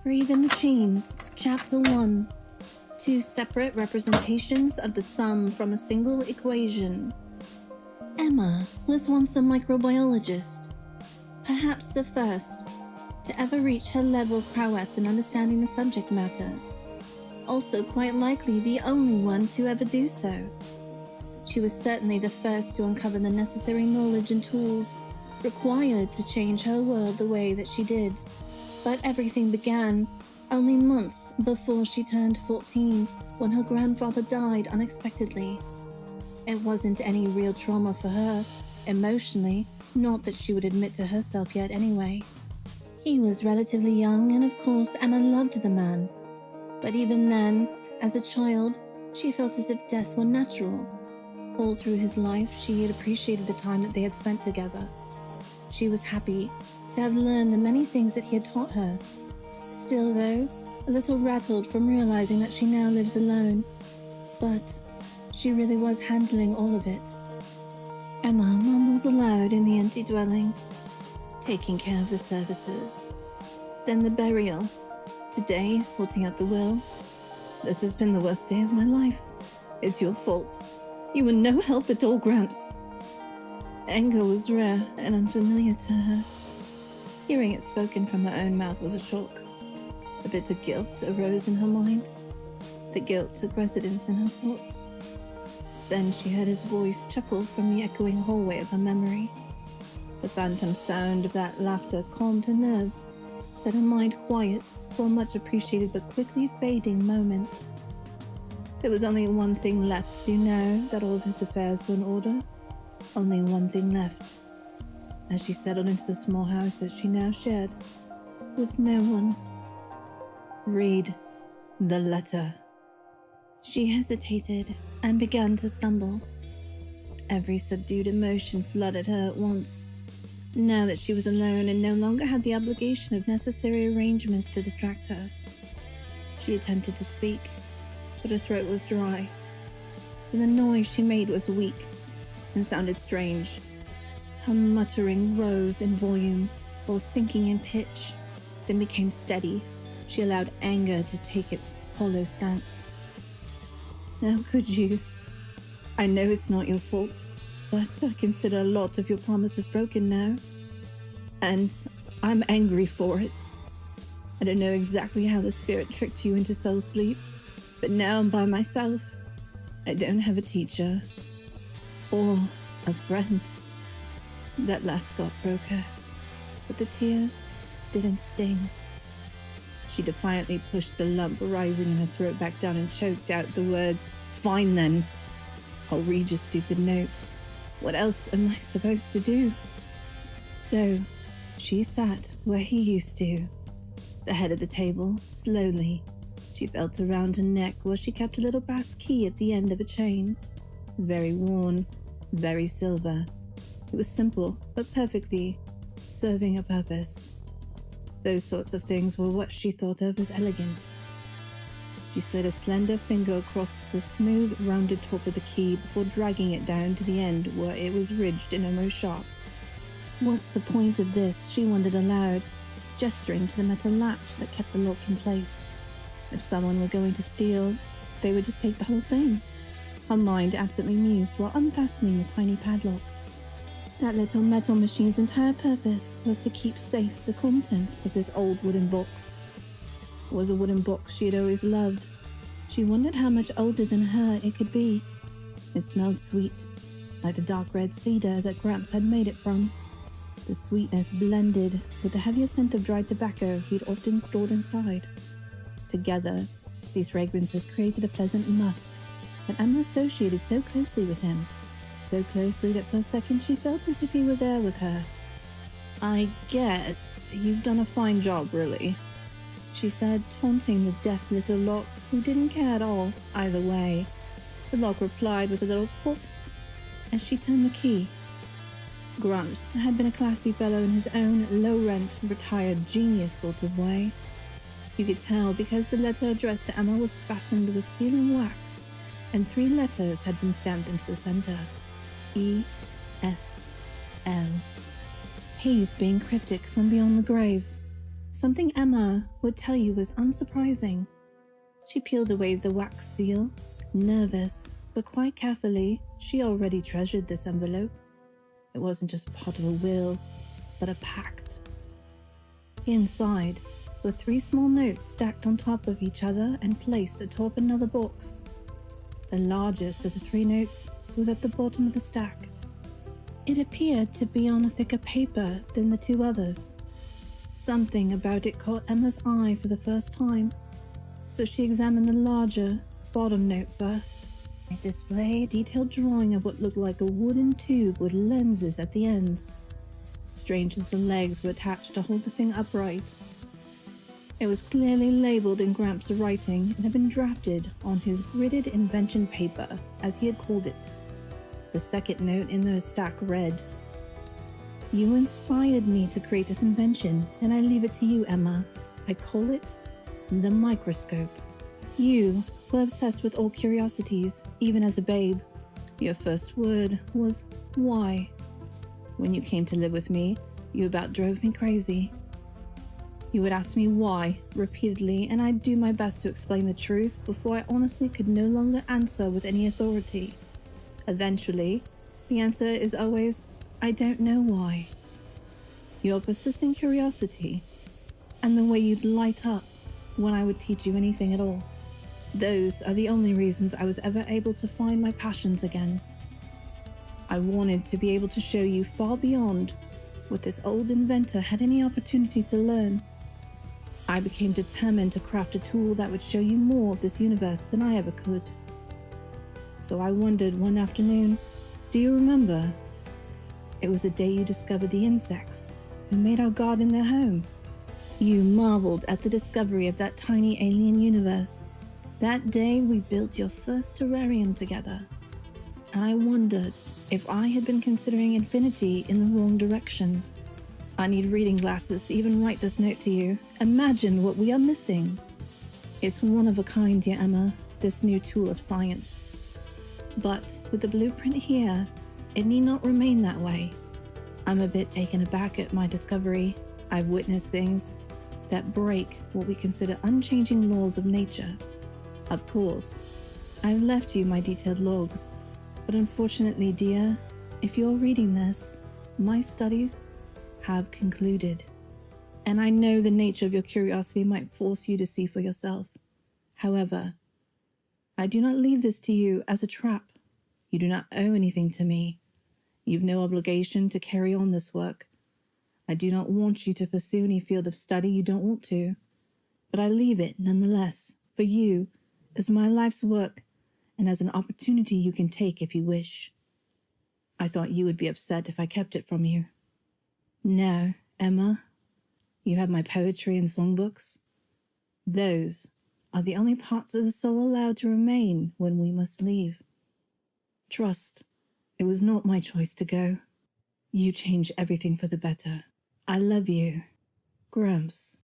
Free the Machines, Chapter 1. Two separate representations of the sum from a single equation. Emma was once a microbiologist, perhaps the first to ever reach her level of prowess in understanding the subject matter. Also quite likely the only one to ever do so. She was certainly the first to uncover the necessary knowledge and tools required to change her world the way that she did. But everything began only months before she turned 14, when her grandfather died unexpectedly. It wasn't any real trauma for her, emotionally, not that she would admit to herself yet anyway. He was relatively young, and of course Emma loved the man. But even then, as a child, she felt as if death were natural. All through his life, she had appreciated the time that they had spent together. She was happy to have learned the many things that he had taught her. Still, though, a little rattled from realizing that she now lives alone. But she really was handling all of it. Emma mumbles aloud in the empty dwelling, taking care of the services. Then the burial. Today, sorting out the will. This has been the worst day of my life. It's your fault. You were no help at all, Gramps. Anger was rare and unfamiliar to her. Hearing it spoken from her own mouth was a shock. A bit of guilt arose in her mind. The guilt took residence in her thoughts. Then she heard his voice chuckle from the echoing hallway of her memory. The phantom sound of that laughter calmed her nerves, set her mind quiet for a much appreciated but quickly fading moment. There was only one thing left to do now that all of his affairs were in order. Only one thing left. As she settled into the small house that she now shared with no one. Read the letter. She hesitated and began to stumble. Every subdued emotion flooded her at once. Now that she was alone and no longer had the obligation of necessary arrangements to distract her. She attempted to speak, but her throat was dry. So the noise she made was weak and sounded strange. Her muttering rose in volume while sinking in pitch, then became steady. She allowed anger to take its hollow stance. How could you? I know it's not your fault, but I consider a lot of your promises broken now. And I'm angry for it. I don't know exactly how the spirit tricked you into soul sleep, but now I'm by myself. I don't have a teacher or a friend. That last thought broke her, but the tears didn't sting. She defiantly pushed the lump rising in her throat back down and choked out the words, "Fine then. I'll read your stupid note. What else am I supposed to do?" So, she sat where he used to, the head of the table, slowly. She felt around her neck where she kept a little brass key at the end of a chain. Very worn, very silver. It was simple, but perfectly serving a purpose. Those sorts of things were what she thought of as elegant. She slid a slender finger across the smooth, rounded top of the key before dragging it down to the end where it was ridged and almost sharp. What's the point of this? She wondered aloud, gesturing to the metal latch that kept the lock in place. If someone were going to steal, they would just take the whole thing. Her mind absently mused while unfastening the tiny padlock. That little metal machine's entire purpose was to keep safe the contents of this old wooden box. It was a wooden box she had always loved. She wondered how much older than her it could be. It smelled sweet, like the dark red cedar that Gramps had made it from. The sweetness blended with the heavier scent of dried tobacco he'd often stored inside. Together, these fragrances created a pleasant musk that Emma associated so closely with him. So closely that for a second she felt as if he were there with her. "I guess you've done a fine job, really," she said, taunting the deaf little lock, who didn't care at all, either way. The lock replied with a little pop as she turned the key. Gramps had been a classy fellow in his own low-rent, retired genius sort of way. You could tell because the letter addressed to Emma was fastened with sealing wax, and 3 letters had been stamped into the center. E.S.L. He's being cryptic from beyond the grave. Something Emma would tell you was unsurprising. She peeled away the wax seal, nervous, but quite carefully. She already treasured this envelope. It wasn't just part of a will, but a pact. Inside were 3 small notes stacked on top of each other and placed atop another box. The largest of the 3 notes was at the bottom of the stack. It appeared to be on a thicker paper than the 2 others. Something about it caught Emma's eye for the first time, so she examined the larger, bottom note first. It displayed a detailed drawing of what looked like a wooden tube with lenses at the ends. Strange little legs were attached to hold the thing upright. It was clearly labeled in Gramps' writing and had been drafted on his gridded invention paper, as he had called it. The second note in the stack read, "You inspired me to create this invention, and I leave it to you, Emma. I call it the microscope. You were obsessed with all curiosities, even as a babe. Your first word was why. When you came to live with me, you about drove me crazy. You would ask me why repeatedly, and I'd do my best to explain the truth before I honestly could no longer answer with any authority. Eventually, the answer is always, I don't know why. Your persistent curiosity, and the way you'd light up when I would teach you anything at all. Those are the only reasons I was ever able to find my passions again. I wanted to be able to show you far beyond what this old inventor had any opportunity to learn. I became determined to craft a tool that would show you more of this universe than I ever could. So I wondered one afternoon, do you remember? It was the day you discovered the insects who made our garden their home. You marveled at the discovery of that tiny alien universe. That day we built your first terrarium together, and I wondered if I had been considering infinity in the wrong direction. I need reading glasses to even write this note to you. Imagine what we are missing. It's one of a kind, dear Emma, this new tool of science. But with the blueprint here, it need not remain that way. I'm a bit taken aback at my discovery. I've witnessed things that break what we consider unchanging laws of nature. Of course, I've left you my detailed logs, but unfortunately, dear, if you're reading this, my studies have concluded. And I know the nature of your curiosity might force you to see for yourself. However, I do not leave this to you as a trap. You do not owe anything to me. You've no obligation to carry on this work. I do not want you to pursue any field of study you don't want to, but I leave it nonetheless for you as my life's work and as an opportunity you can take if you wish. I thought you would be upset if I kept it from you. No, Emma, you have my poetry and songbooks. Those are the only parts of the soul allowed to remain when we must leave. Trust, it was not my choice to go. You changed everything for the better. I love you. Gramps.